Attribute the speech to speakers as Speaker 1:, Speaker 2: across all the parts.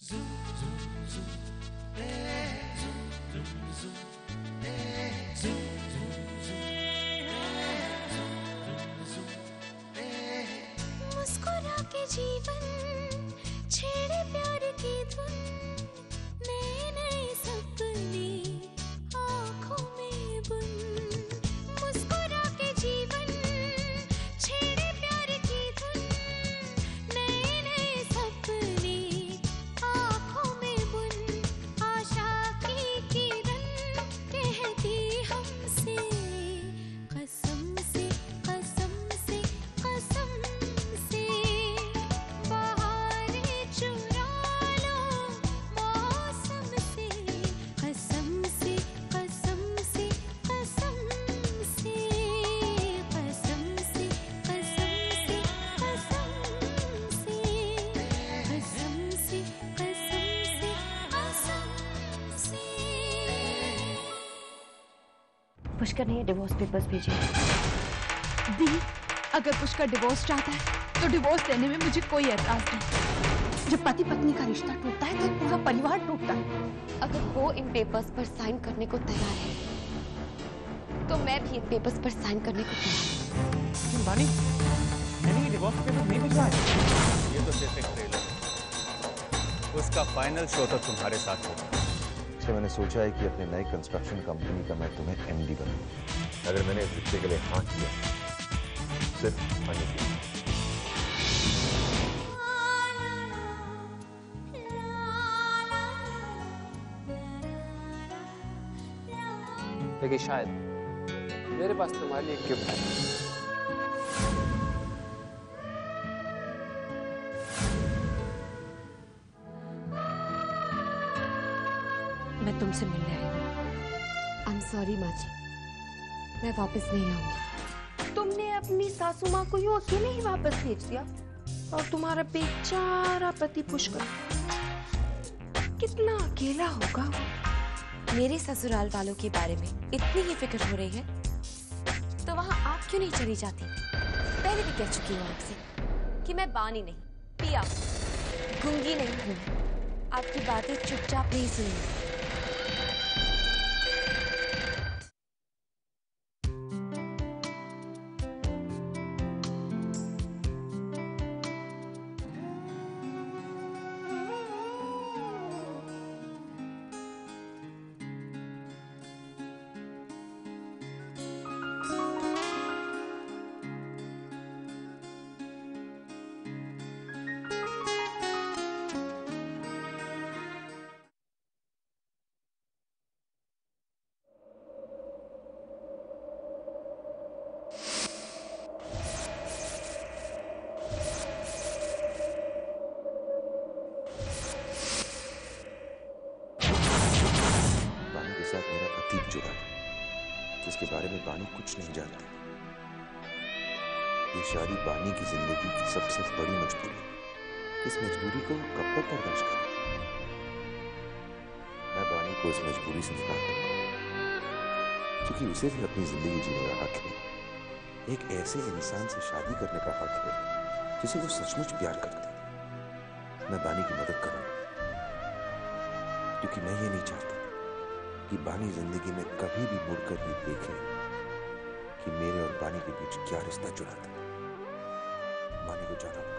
Speaker 1: मुस्कुरा के जीवन छेड़े प्यार की धुन, नए नए सपने आँखों में बुन। मुस्कुरा के जीवन छेड़े प्यार की धुन, नए नए सपने आँखों में बुन। आशा की किरण कहती हमसे कसम से कसम से कसम से, बहारें चुरा लो मौसम से कसम से कसम से कसम से कसम से कसम से कसम से कसम से कसम से कसम से।
Speaker 2: पुष्कर ने ये डिवोर्स पेपर्स भेजे।
Speaker 3: दी, अगर पुष्कर डिवोर्स चाहता है तो डिवोर्स देने में मुझे कोई एतराज नहीं। जब पति पत्नी का रिश्ता टूटता है तो पूरा परिवार टूटता है।
Speaker 2: अगर वो इन पेपर्स पर साइन करने को तैयार है तो मैं भी इन पेपर्स पर साइन करने को तैयार हूँ।
Speaker 4: लेकिन बानी, मैंने ये डिवोर्स पेपर नहीं भिजवाए।
Speaker 5: ये तो सिर्फ एक ट्रेलर, उसका फाइनल शो तो तुम्हारे साथ होगा।
Speaker 6: इसलिए मैंने सोचा है कि अपने नए कंस्ट्रक्शन कंपनी का मैं तुम्हें एमडी बनाऊं। अगर मैंने इस रिश्ते के लिए हाँ किया सिर्फ मनी के लिए।
Speaker 4: लेकिन शायद मेरे पास तुम्हारे लिए एक गिफ्ट है।
Speaker 2: मैं तुमसे मिलने आई हूँ। आई एम सॉरी माँ जी, मैं वापस नहीं आऊंगी।
Speaker 3: तुमने अपनी सासू माँ को यूं अकेले ही वापस भेज दिया, और तुम्हारा बेचारा पति पुष्कर कितना अकेला होगा वो।
Speaker 2: मेरे ससुराल वालों के बारे में इतनी ही फिक्र हो रही है तो वहां आप क्यों नहीं चली जाती? पहले भी कह चुकी हूँ आपसे कि मैं बानी नहीं, पिया, गूंगी नहीं हूँ। आपकी बातें चुपचाप नहीं सुनी।
Speaker 6: जुड़ा है जिसके बारे में बानी कुछ नहीं जानती। ये शादी बानी की जिंदगी की सबसे बड़ी मजबूरी है। इस मजबूरी को कब तक बर्दाश्त करें? मैं बानी को इस मजबूरी से निकाल दूंगा, क्योंकि उसे भी अपनी जिंदगी जीने का हक है। एक ऐसे इंसान से शादी करने का हक है जिसे वो सचमुच प्यार करते हैं। मैं बानी की मदद करूंगा, क्योंकि मैं ये नहीं चाहता कि बानी जिंदगी में कभी भी मुड़कर ये देखे कि मेरे और बानी के बीच क्या रिश्ता जुड़ा था। बानी को जाना होगा।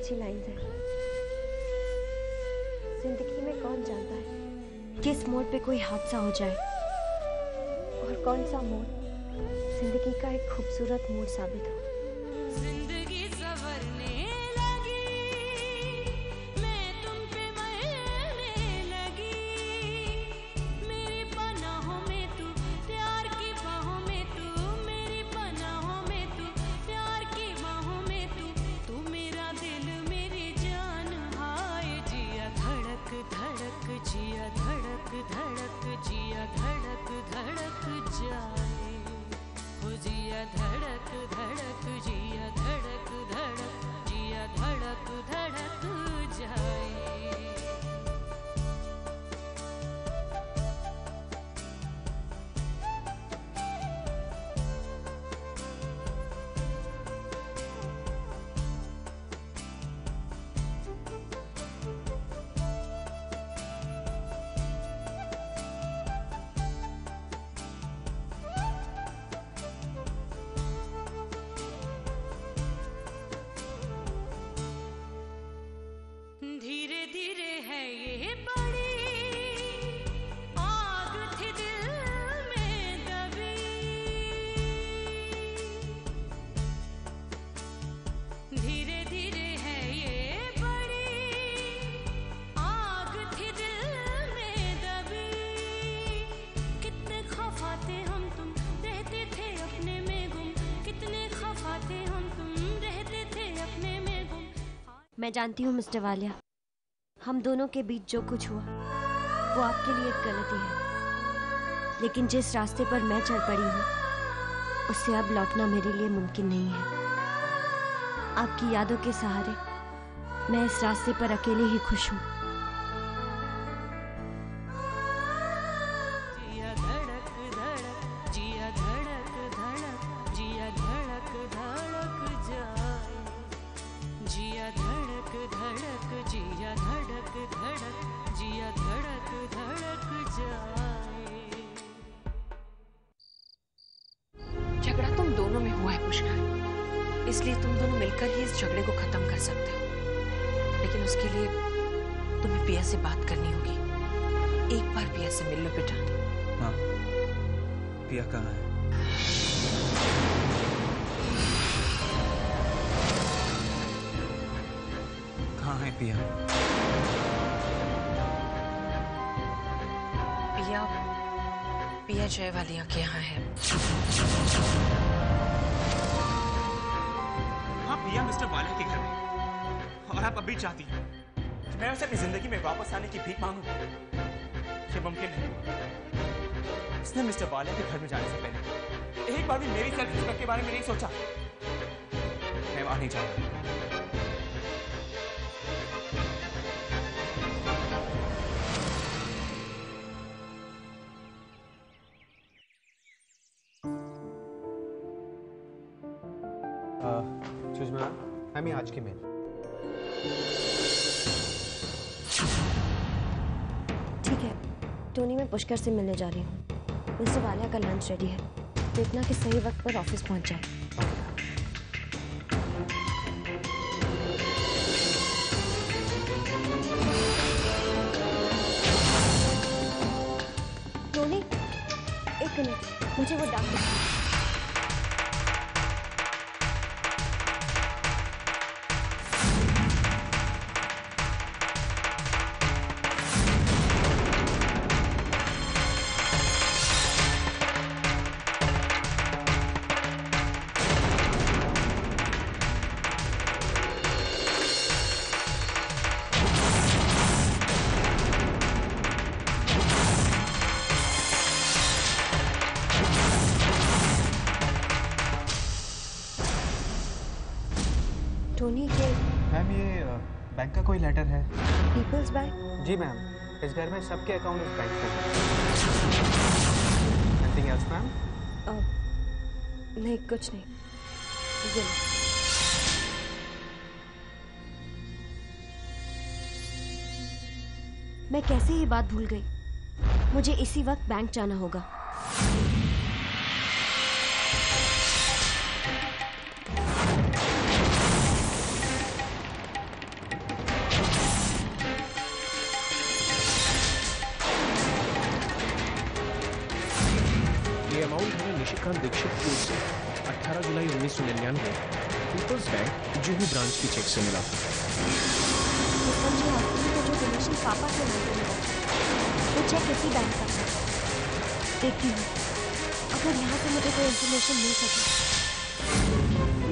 Speaker 7: अच्छी लाइन है। जिंदगी में कौन जानता है किस मोड़ पे कोई हादसा हो जाए और कौन सा मोड़ जिंदगी का एक खूबसूरत मोड़ साबित हो।
Speaker 1: जिंदगी संवरने लगी, मैं तुम पे मरने लगी। मेरी पनाहों में तू, प्यार की बाहों में तू, मेरी पनाहों में तू, प्यार की बाहों में तू मेरा दिल मेरी जान। हाय जिया धड़क धड़क, जिया धड़क धड़क, जिया धड़क धड़क जाए। हो जिया धड़क धड़क, जिया धड़क धड़क, जिया धड़क धड़क जाए। धीरे धीरे है ये बड़ी आग थी दिल में दबी। धीरे धीरे है ये बड़ी आग थी दिल में दबी। कितने खफा थे हम तुम, रहते थे अपने में गुम। कितने खफा थे हम तुम, रहते थे अपने में गुम।
Speaker 7: मैं जानती हूँ मिस्टर वालिया, हम दोनों के बीच जो कुछ हुआ वो आपके लिए एक गलती है, लेकिन जिस रास्ते पर मैं चल पड़ी हूँ उससे अब लौटना मेरे लिए मुमकिन नहीं है। आपकी यादों के सहारे मैं इस रास्ते पर अकेले ही खुश हूँ।
Speaker 1: जिया धड़क धड़क, जिया धड़क धड़क, जिया धड़क धड़क जाए। जिया धड़क धड़क, जिया धड़क धड़क, जिया धड़क धड़क जाए।
Speaker 2: झगड़ा तुम दोनों में हुआ है पुष्कर, इसलिए तुम दोनों मिलकर ही इस झगड़े को खत्म कर सकते हो। लेकिन उसके लिए तुम्हें पिया से बात करनी होगी। एक बार पिया से मिल लो बेटा।
Speaker 5: हाँ, पिया कहाँ है? कहाँ है पिया?
Speaker 2: पिया पिया जय वालिया के यहाँ है।
Speaker 8: हाँ, पिया मिस्टर वालिया के घर में। और आप अभी चाहती हैं कि मैं उसे अपनी जिंदगी में वापस आने की भीख मांगू? ये मुमकिन नहीं। उसने मिस्टर वालिया के घर में जाने से पहले एक बार भी मेरी सेल्फ रिस्पेक्ट के बारे में नहीं सोचा। मैं वहां नहीं जाऊंगा।
Speaker 4: सुषमा, हमें आज की मेल।
Speaker 7: ठीक है टोनी, मैं पुष्कर से मिलने जा रही हूँ। मिस्टर वालिया का लंच रेडी है, देखना कि सही वक्त पर ऑफिस पहुंच जाए। टोनी, एक मिनट, मुझे वो डाक दो। टोनी के
Speaker 4: मैम, ये बैंक का कोई लेटर है?
Speaker 7: Peoples bank?
Speaker 4: जी मैम, इस घर में सबके अकाउंट इस बैंक पे हैं। Anything else ma'am?
Speaker 7: नहीं, कुछ नहीं। ये लो। मैं कैसे ये बात भूल गई? मुझे इसी वक्त बैंक जाना होगा।
Speaker 9: श्रीकांत दीक्षित को 18 जुलाई 1999 पीपल्स बैंक जुहू ब्रांच की चेक से मिला था।
Speaker 7: जो डोनेशन पापा से मांगे मिला वो चेक इसी बैंक का था। देखती हूँ अगर यहाँ से मुझे कोई इंफॉर्मेशन मिल सके।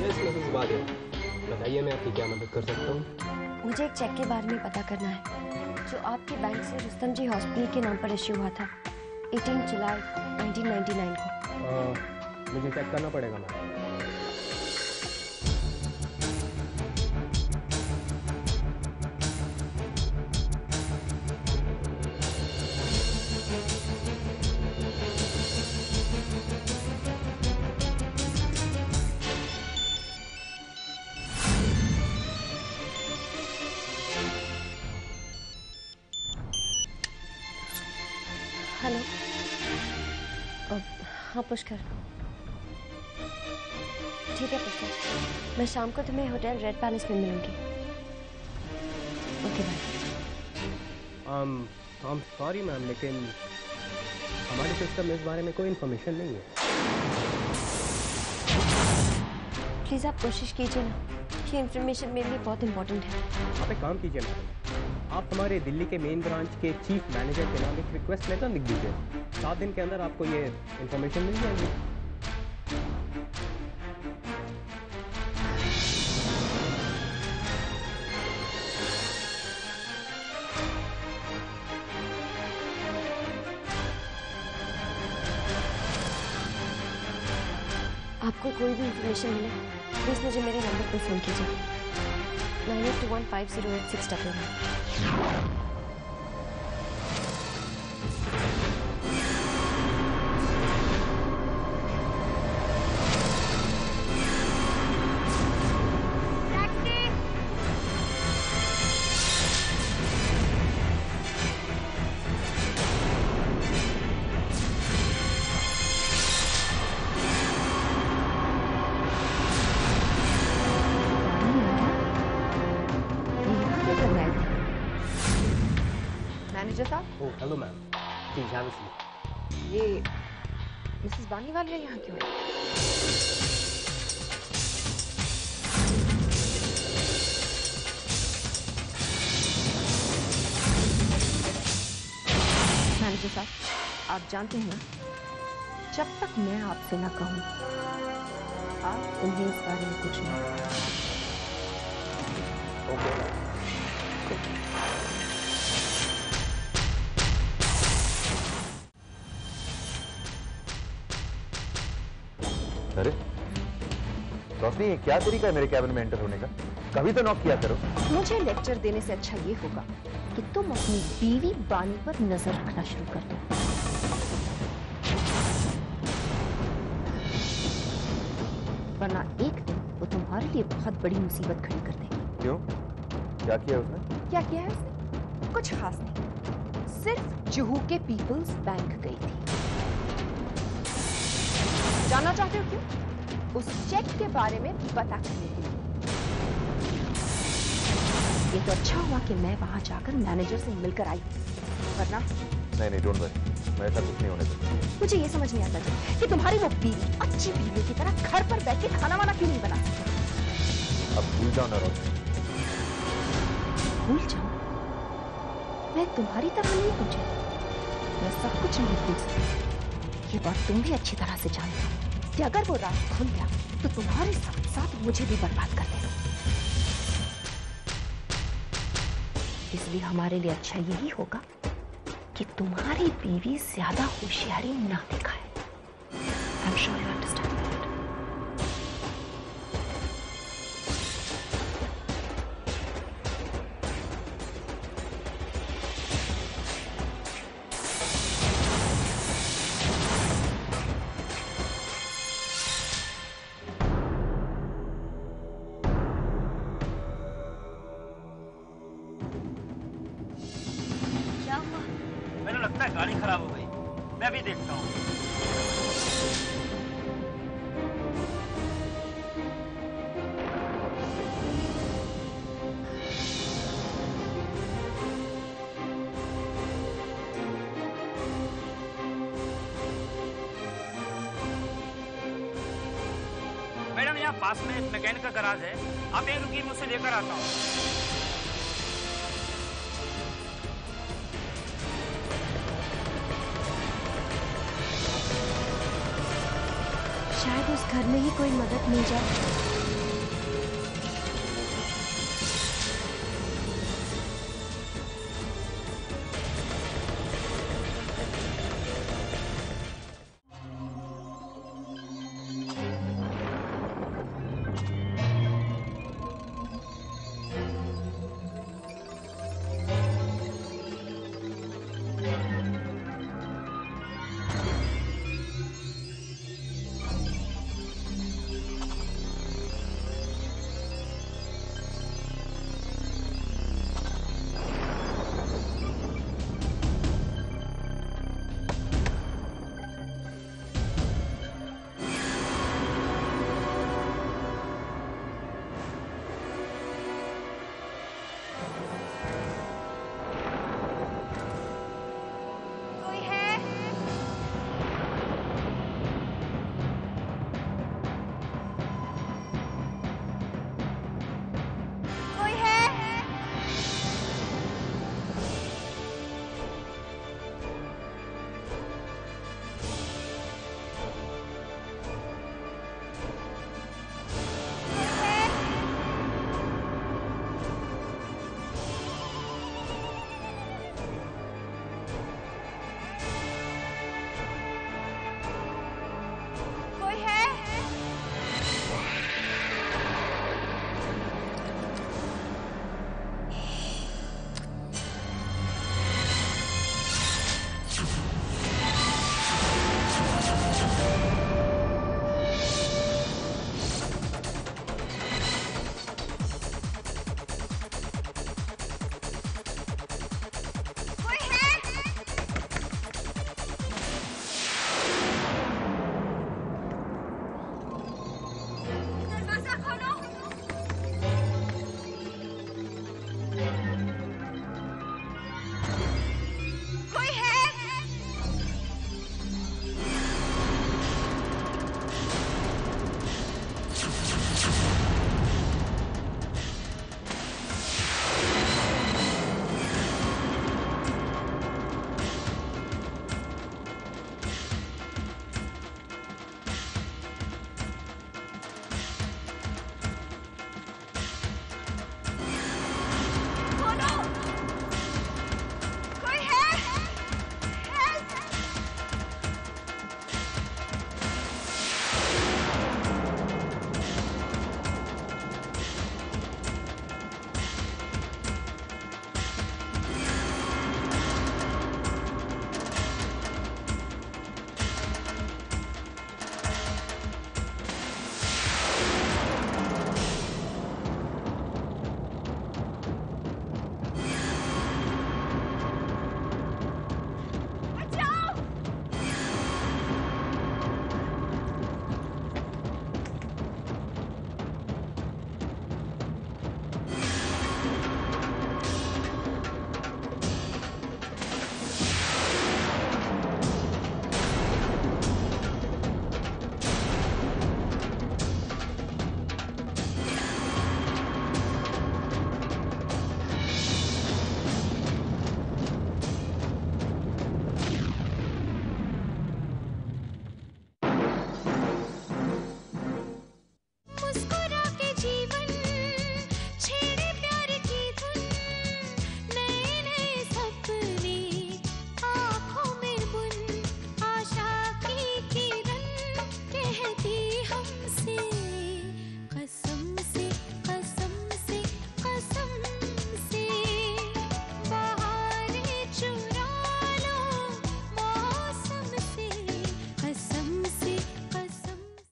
Speaker 10: यस मिसेस वालिया, बताइए मैं आपकी क्या मदद कर सकता हूँ?
Speaker 7: मुझे एक चेक के बारे में पता करना है जो आपके बैंक से रुस्तम जी हॉस्पिटल के नाम पर इश्यू हुआ था 18 जुलाई 1999 को।
Speaker 10: मुझे चेक करना पड़ेगा मैम।
Speaker 7: हेलो। हाँ पुष्कर, ठीक है पुष्कर, मैं शाम को तुम्हें होटल रेड पैलेस में मिलूंगी। Okay bye.
Speaker 10: I am sorry ma'am, लेकिन हमारे सिस्टम में इस बारे में कोई इन्फॉर्मेशन नहीं है।
Speaker 7: प्लीज़ आप कोशिश कीजिए ना, ये इन्फॉर्मेशन मेरे लिए बहुत इंपॉर्टेंट है।
Speaker 10: आप एक काम कीजिए मैम, आप हमारे दिल्ली के मेन ब्रांच के चीफ मैनेजर के नाम एक रिक्वेस्ट लेटर लिख दीजिए। 7 दिन के अंदर आपको ये इन्फॉर्मेशन मिल जाएगी।
Speaker 7: आपको कोई भी इन्फॉर्मेशन मिले प्लीज़ मुझे मेरे नंबर पर फ़ोन कीजिए 9821508611।
Speaker 3: मैनेजर साहब।
Speaker 10: Oh hello ma'am, please have a seat.
Speaker 3: ये मिसेस बानी वालिया यहाँ क्यों है? मैनेजर साहब, आप जानते हैं ना, जब तक मैं आपसे ना कहूँ आप उन्हें इस बारे में कुछ नहीं।
Speaker 10: ओके।
Speaker 6: अरे रोशनी, ये क्या तरीका है मेरे कैबिन में एंटर होने का? कभी तो नॉक किया करो।
Speaker 3: मुझे लेक्चर देने से अच्छा ये होगा कि तुम अपनी बीवी बानी पर नजर रखना शुरू कर दो। वरना एक दिन वो तुम्हारे लिए बहुत बड़ी मुसीबत खड़ी कर देगी।
Speaker 6: क्यों? क्या किया उसने?
Speaker 3: क्या किया है उसने? कुछ खास नहीं, सिर्फ जुहू के पीपल्स बैंक गई थी। जानना चाहते हो क्यों? उस चेक के बारे में पता करने के लिए। ये तो अच्छा हुआ कि मैं वहां जाकर मैनेजर से मिलकर आई, वरना
Speaker 6: नहीं डोंट वरी, मैं ऐसा कुछ नहीं होने दूंगा।
Speaker 3: मुझे ये समझ नहीं आता था कि तुम्हारी वो बीवी अच्छी बीवी की तरह घर पर बैठ के खाना वाना क्यों नहीं बना सकती।
Speaker 6: अब भूल जाओ ना रोशनी।
Speaker 3: भूल जाओ? मैं तुम्हारी तरह नहीं पूछी, मैं सब कुछ नहीं भूल सकती। ये बात तुम भी अच्छी तरह से जानते हो कि अगर वो राज खुल गया तो तुम्हारे साथ साथ मुझे भी बर्बाद कर देगा। इसलिए हमारे लिए अच्छा यही होगा कि तुम्हारी बीवी ज्यादा होशियारी ना दिखाए। I am sure you understand.
Speaker 8: मैंने लगता है गाड़ी खराब हो गई, मैं भी देखता हूँ।
Speaker 11: पास में एक मैकेनिक का गराज है, आप यहीं रुकिए, मैं उसे लेकर आता हूँ।
Speaker 7: शायद उस घर में ही कोई मदद मिल जाए।